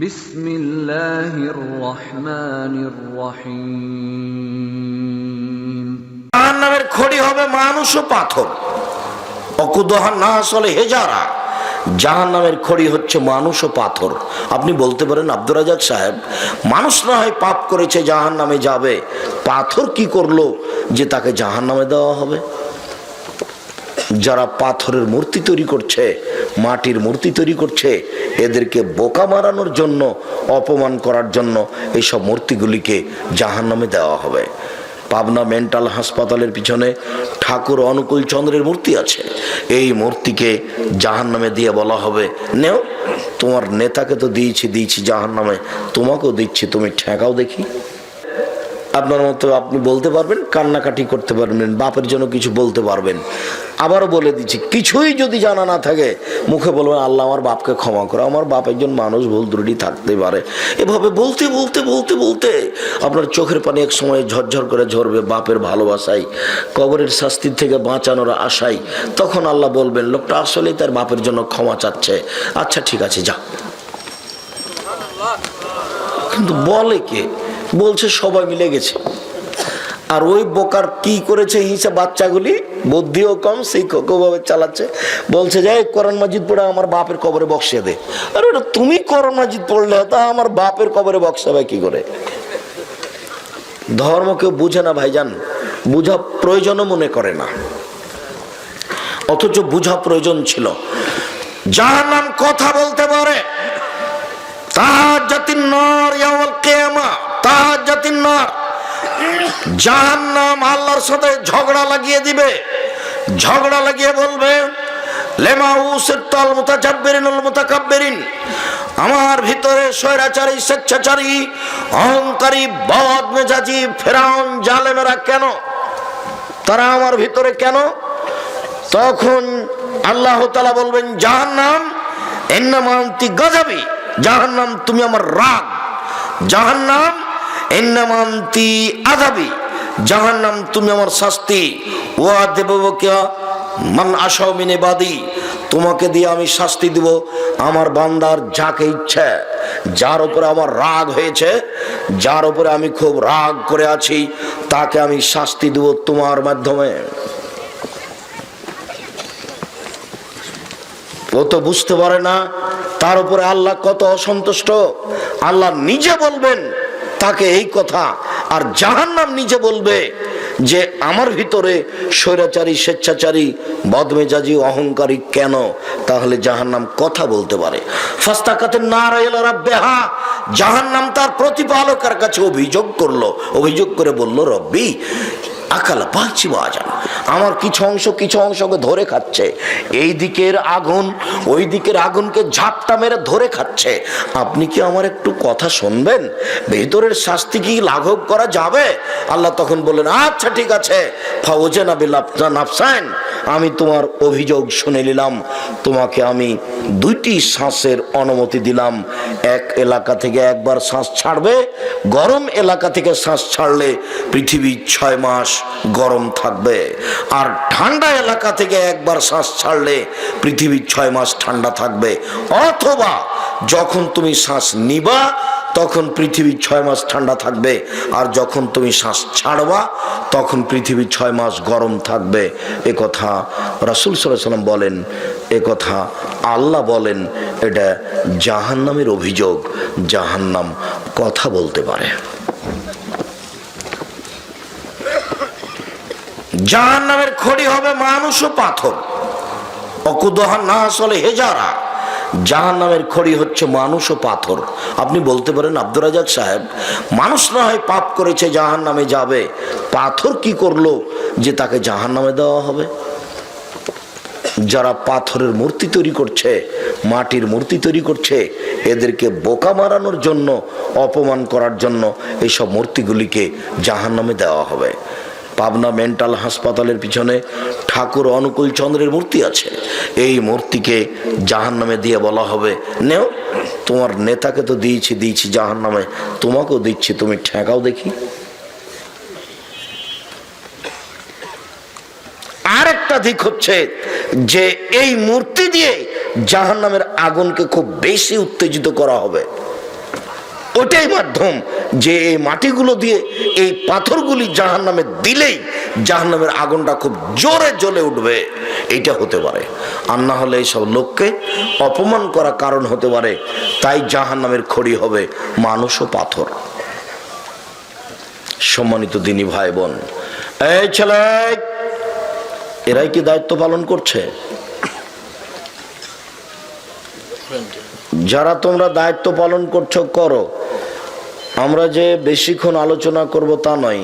বিসমিল্লাহির রহমানির রহিম। জাহান্নামের খড়ি হবে মানুষ ও পাথর। অকুদহান না আসলে হেজারা। জাহান্নামের খড়ি হচ্ছে মানুষ ও পাথর। আপনি বলতে পারেন আব্দুর রাজ্জাক সাহেব, মানুষ না হয় পাপ করেছে জাহান্নামে যাবে, পাথর কি করলো যে তাকে জাহান্নামে দেওয়া হবে? যারা পাথরের মূর্তি তৈরি করছে, মাটির মূর্তি তৈরি করছে, এদেরকে বোকা মারানোর জন্য, অপমান করার জন্য এইসব মূর্তিগুলিকে জাহান্নামে দেওয়া হবে। পাবনা মেন্টাল হাসপাতালের পিছনে ঠাকুর অনুকূল চন্দ্রের মূর্তি আছে। এই মূর্তিকে জাহান্নামে দিয়ে বলা হবে, নেও, তোমার নেতাকে তো দিয়েছি জাহান্নামে, তোমাকেও দিচ্ছি, তুমি ঠেকাও দেখি। আপনার মতো আপনি বলতে পারবেন, কান্নাকাটি করতে পারবেন, বাপের জন্য কিছু বলতে পারবেন। আবারও বলে দিচ্ছি, কিছুই যদি জানা না থাকে মুখে বলবেন, আল্লাহ আমার বাপকে ক্ষমা করো, আমার বাপ একজন মানুষ, ভুল ত্রুটি থাকতে পারে। এভাবে বলতে বলতে বলতে বলতে আপনার চোখের পানি এক সময় ঝরঝর করে ঝরবে বাপের ভালোবাসায়, কবরের শাস্তির থেকে বাঁচানোর আশায়। তখন আল্লাহ বলবেন, লোকটা আসলেই তার বাপের জন্য ক্ষমা চাচ্ছে, আচ্ছা ঠিক আছে যা। কিন্তু বলে কে? বলছে সবাই মিলে গেছে। আর ওই বোকার কি করেছে হিসাব, বাচ্চাগুলি বুদ্ধিও কম, শিক্ষকভাবে চালাচ্ছে। বলছে যে কোরআন মাজিদ পড়ে আমার বাপের কবরে বক্সিয়ে দে। আর ওটা তুমি কোরআন মাজিদ পড়লে তা আমার বাপের কবরে বক্সাবে কি করে? ধর্ম কেউ বুঝে না ভাইজান, বুঝা প্রয়োজনও মনে করে না, অথচ বুঝা প্রয়োজন ছিল। জাহান্নাম কথা বলতে পারে, তাহাজ্জাতিন নার ইয়াউমাল কিয়ামা, তাহাজ্জাতিন নার। জাহান্নাম আল্লাহর সাথে ঝগড়া লাগিয়ে দিবে, ঝগড়া লাগিয়ে বলবে, লেমা উসিরতাল মুতাজাব্বিরিনুল মুতাকাব্বিরিন, আমার ভিতরে স্বৈরাচারী, স্বেচ্ছাচারী, অহংকারী, বদ মেজাজি ফেরাউন জালেমেরা কেন? তারা আমার ভিতরে কেন? তখন আল্লাহ তাআলা বলবেন, জাহান্নাম ইন্নামা আনতি গাযাবি, জাহান্নাম তুমি আমার রাগ, জাহান্নাম ইন্নামা আনতি আযাবি, জাহান্নাম তুমি আমার শাস্তি, ওয়া দেবুকা মান আশাউ মিন ইবাদি, তোমাকে দিয়ে আমি শাস্তি দিব আমার বান্দার যাকে ইচ্ছে, যার উপরে আমার রাগ হয়েছে, যার উপরে আমি খুব রাগ করে আছি, তাকে আমি শাস্তি দেব তোমার মাধ্যমে। ও তো বুঝতে পারে না তার উপরে আল্লাহ কত অসন্তুষ্ট। আল্লাহ নিজে বলবেন তাকে এই কথা, আর জাহান্নাম নিজে বলবে যে আমার ভিতরে স্বৈরাচারী, স্বেচ্ছাচারী, বদমেজাজি, অহংকারী কেন? তাহলে জাহান্নাম কথা বলতে পারে। ফাস্তাকাতুন নার ইলা রাব্বিহা, জাহান্নাম তার প্রতিপালকের কাছে অভিযোগ করলো, অভিযোগ করে বলল, রব্বি আকালা বাঁচি বাজান, আমার কিছু অংশকে ধরে খাচ্ছে, এই দিকের আগুন ওই দিকের আগুনকে ঝাপটা মেরে ধরে খাচ্ছে, আপনি কি আমার একটু কথা শুনবেন? ভেতরের শাস্তি কি লাঘব করা যাবে? আল্লাহ তখন বললেন, আচ্ছা ঠিক আছে, ফাওজানা বিলাফজা নাফসান, আমি তোমার অভিযোগ শুনে নিলাম, তোমাকে আমি 2টি শ্বাসের অনুমতি দিলাম। এক এলাকা থেকে একবার শ্বাস ছাড়বে, গরম এলাকা থেকে শ্বাস ছাড়লে পৃথিবী 6 মাস গরম থাকবে, আর ঠান্ডা এলাকা থেকে একবার শ্বাস ছাড়লে পৃথিবী 6 মাস ঠান্ডা থাকবে। অথবা যখন তুমি শ্বাস নিবা তখন পৃথিবী 6 মাস ঠান্ডা থাকবে, আর যখন তুমি শ্বাস ছাড়বা তখন পৃথিবী 6 মাস গরম থাকবে। এ কথা রাসূল সাল্লাল্লাহু আলাইহি ওয়াসাল্লাম বলেন, এ কথা আল্লাহ বলেন। এটা জাহান্নামের অভিযোগ, জাহান্নাম কথা বলতে পারে। জাহান্নামের খড়ি হবে মানুষ ও পাথর। অকুদহান না আসলে হেজারা। জাহান্নামের খড়ি হচ্ছে মানুষ ও পাথর। আপনি বলতে পারেন আব্দুর রাজ্জাক সাহেব, মানুষ না হয় পাপ করেছে জাহান্নামে যাবে, পাথর কি করলো যে তাকে জাহান্নামে দেওয়া হবে? যারা পাথরের মূর্তি তৈরি করছে, মাটির মূর্তি তৈরি করছে, এদেরকে বোকা মারানোর জন্য, অপমান করার জন্য এইসব মূর্তিগুলিকে জাহান্নামে দেওয়া হবে। পাবনা মেন্টাল হাসপাতালের পিছনে ঠাকুর অনুকূল চন্দ্রের মূর্তি আছে। এই মূর্তিকে জাহান্নামে দিয়ে বলা হবে, নেও, তোমার নেতাকে তো দিয়েছি জাহান্নামে, তোমাকেও দিচ্ছি, তুমি ঠেকাও দেখি। আরেকটা দিক হচ্ছে যে এই মূর্তি দিয়ে জাহান্নামের আগুনকে খুব বেশি উত্তেজিত করা হবে। ওটাই মাধ্যম যে এই মাটিগুলো দিয়ে এই পাথরগুলি জাহান্নামে দিলেই জাহান্নামের আগুনটা খুব জোরে জ্বলে উঠবে, এইটা হতে পারে। আর না হলে এইসব লোককে অপমান করা কারণ হতে পারে, তাই জাহান্নামের খড়ি হবে মানুষ ও পাথর। সম্মানিত দিনী ভাই বোন, এই ছেলে, এরাই কি দায়িত্ব পালন করছে? যারা তোমরা দায়িত্ব পালন করছো করো, আমরা যে বেশিক্ষণ আলোচনা করব তা নয়।